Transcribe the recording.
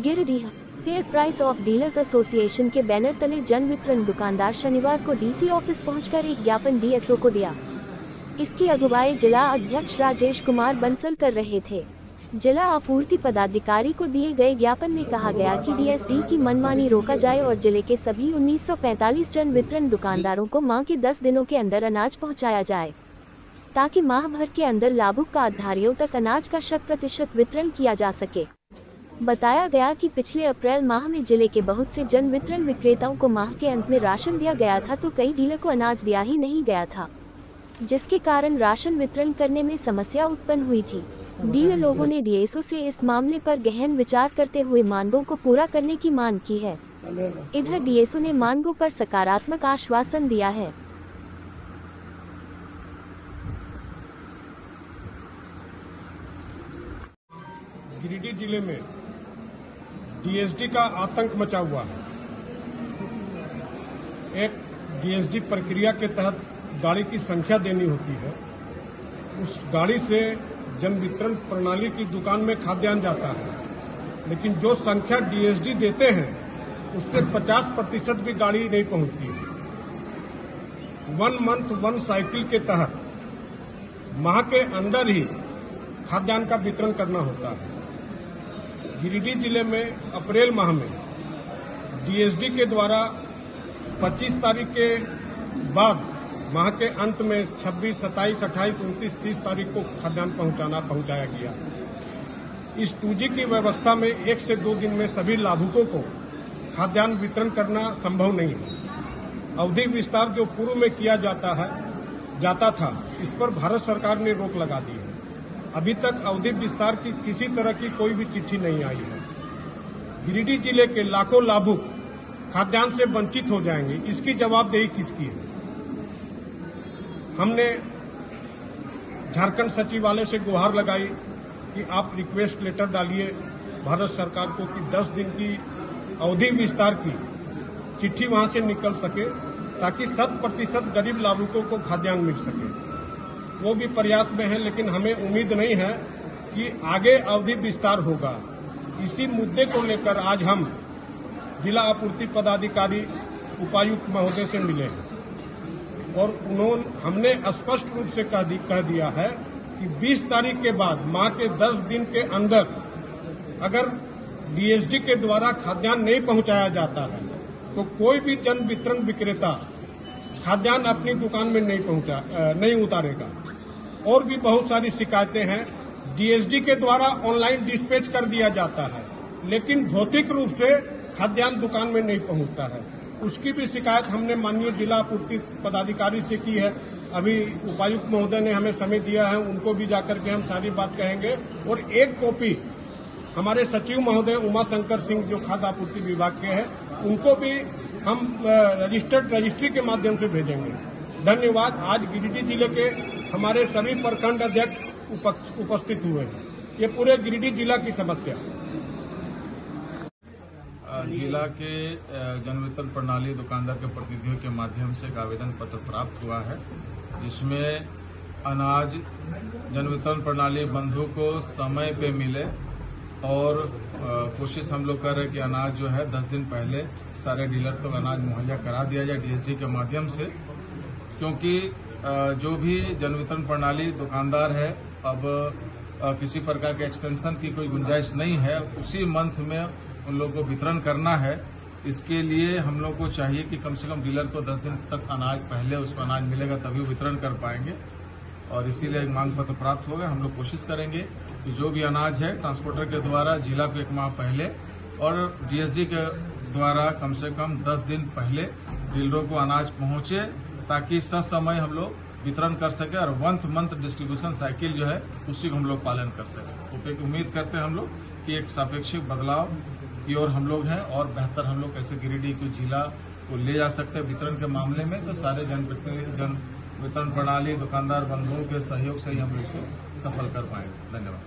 Giridih fair price of dealers association के banner तले जन वितरण दुकानदार शनिवार को डीसी ऑफिस पहुंचकर एक ज्ञापन डीएसओ को दिया। इसकी अगुवाई जिला अध्यक्ष राजेश कुमार बंसल कर रहे थे। जिला आपूर्ति पदाधिकारी को दिए गए ज्ञापन में कहा गया कि डीएसडी की मनमानी रोका जाए और जिले के सभी 1945 जन वितरण दुकानदारों को माह के 10 दिनों के अंदर अनाज पहुंचाया जाए, ताकि माह भर के अंदर लाभुक कार्डधारियों तक अनाज का 100% वितरण किया जा सके। बताया गया कि पिछले अप्रैल माह में जिले के बहुत से जन वितरण विक्रेताओं को माह के अंत में राशन दिया गया था, तो कई डीलर को अनाज दिया ही नहीं गया था, जिसके कारण राशन वितरण करने में समस्या उत्पन्न हुई थी। डीलर लोगों ने डीएसओ से इस मामले पर गहन विचार करते हुए मांगों को पूरा करने की मांग की है। इधर डीएसओ ने मांगों पर सकारात्मक आश्वासन दिया है। गिरिडीह जिले में डीएसडी का आतंक मचा हुआ है। एक डीएसडी प्रक्रिया के तहत गाड़ी की संख्या देनी होती है। उस गाड़ी से जन वितरण प्रणाली की दुकान में खाद्यान्न जाता है, लेकिन जो संख्या डीएसडी देते हैं उससे 50% भी गाड़ी नहीं पहुंचती है। 1 मंथ 1 साइकिल के तहत माह के अंदर ही खाद्यान्न का वितरण करना होता है। गिरिडीह जिले में अप्रैल माह में डीएसडी के द्वारा 25 तारीख के बाद माह के अंत में 26, 27, 28, 29, 30 तारीख को खाद्यान्न पहुंचाया गया। इस 2G की व्यवस्था में 1 से 2 दिन में सभी लाभुकों को खाद्यान्न वितरण करना संभव नहीं है। अवधि विस्तार जो पूर्व में किया जाता था, इस पर भारत सरकार ने रोक लगा दी है। अभी तक अवधि विस्तार की किसी तरह की कोई भी चिट्ठी नहीं आई है। गिरिडीह जिले के लाखों लाभुक खाद्यान्न से वंचित हो जाएंगे, इसकी जवाबदेही किसकी है? हमने झारखंड सचिवालय से गुहार लगाई कि आप रिक्वेस्ट लेटर डालिए भारत सरकार को कि 10 दिन की अवधि विस्तार की चिट्ठी वहां से निकल सके, ताकि 100% गरीब लाभुकों को खाद्यान्न मिल सके। वो भी प्रयास में है, लेकिन हमें उम्मीद नहीं है कि आगे अवधि विस्तार होगा। इसी मुद्दे को लेकर आज हम जिला आपूर्ति पदाधिकारी उपायुक्त महोदय से मिले हैं और हमने स्पष्ट रूप से कह दिया है कि 20 तारीख के बाद माह के 10 दिन के अंदर अगर डीएसडी के द्वारा खाद्यान्न नहीं पहुंचाया जाता है तो कोई भी जन वितरण विक्रेता खाद्यान्न अपनी दुकान में नहीं उतारेगा। और भी बहुत सारी शिकायतें हैं। डीएसडी के द्वारा ऑनलाइन डिस्पैच कर दिया जाता है, लेकिन भौतिक रूप से खाद्यान्न दुकान में नहीं पहुंचता है। उसकी भी शिकायत हमने माननीय जिला आपूर्ति पदाधिकारी से की है। अभी उपायुक्त महोदय ने हमें समय दिया है, उनको भी जाकर के हम सारी बात कहेंगे। और एक कॉपी हमारे सचिव महोदय उमाशंकर सिंह जो खाद्य आपूर्ति विभाग के हैं, उनको भी हम रजिस्ट्री के माध्यम से भेजेंगे। धन्यवाद। आज गिरिडीह जिले के हमारे सभी प्रखंड अध्यक्ष उपस्थित हुए हैं। ये पूरे गिरिडीह जिला की समस्या। जिला के जन वितरण प्रणाली दुकानदार के प्रतिनिधियों के माध्यम से एक आवेदन पत्र प्राप्त हुआ है, जिसमें अनाज जन वितरण प्रणाली बंधु को समय पे मिले और कोशिश हम लोग कर रहे हैं कि अनाज जो है 10 दिन पहले सारे डीलर को अनाज मुहैया करा दिया जाए डीएसडी के माध्यम से, क्योंकि जो भी जन वितरण प्रणाली दुकानदार है, अब किसी प्रकार के एक्सटेंशन की कोई गुंजाइश नहीं है। उसी मंथ में उन लोगों को वितरण करना है। इसके लिए हम लोग को चाहिए कि कम से कम डीलर को 10 दिन तक अनाज पहले उसको अनाज मिलेगा, तभी वो वितरण कर पाएंगे। और इसीलिए एक मांग पत्र प्राप्त हो गया। हम लोग कोशिश करेंगे कि जो भी अनाज है ट्रांसपोर्टर के द्वारा जिला को 1 माह पहले और डीएसडी के द्वारा कम से कम 10 दिन पहले डीलरों को अनाज पहुंचे, ताकि ससमय हम लोग वितरण कर सके और 1 मंथ डिस्ट्रीब्यूशन साइकिल जो है उसी को हम लोग पालन कर सकें। उम्मीद करते हैं हम लोग कि एक सापेक्षिक बदलाव की ओर हम लोग हैं और बेहतर हम लोग कैसे गिरिडीह को जिला को ले जा सकते हैं वितरण के मामले में। तो सारे जन वितरण प्रणाली दुकानदार बंधुओं के सहयोग से ही हम इसको सफल कर पाएंगे। धन्यवाद।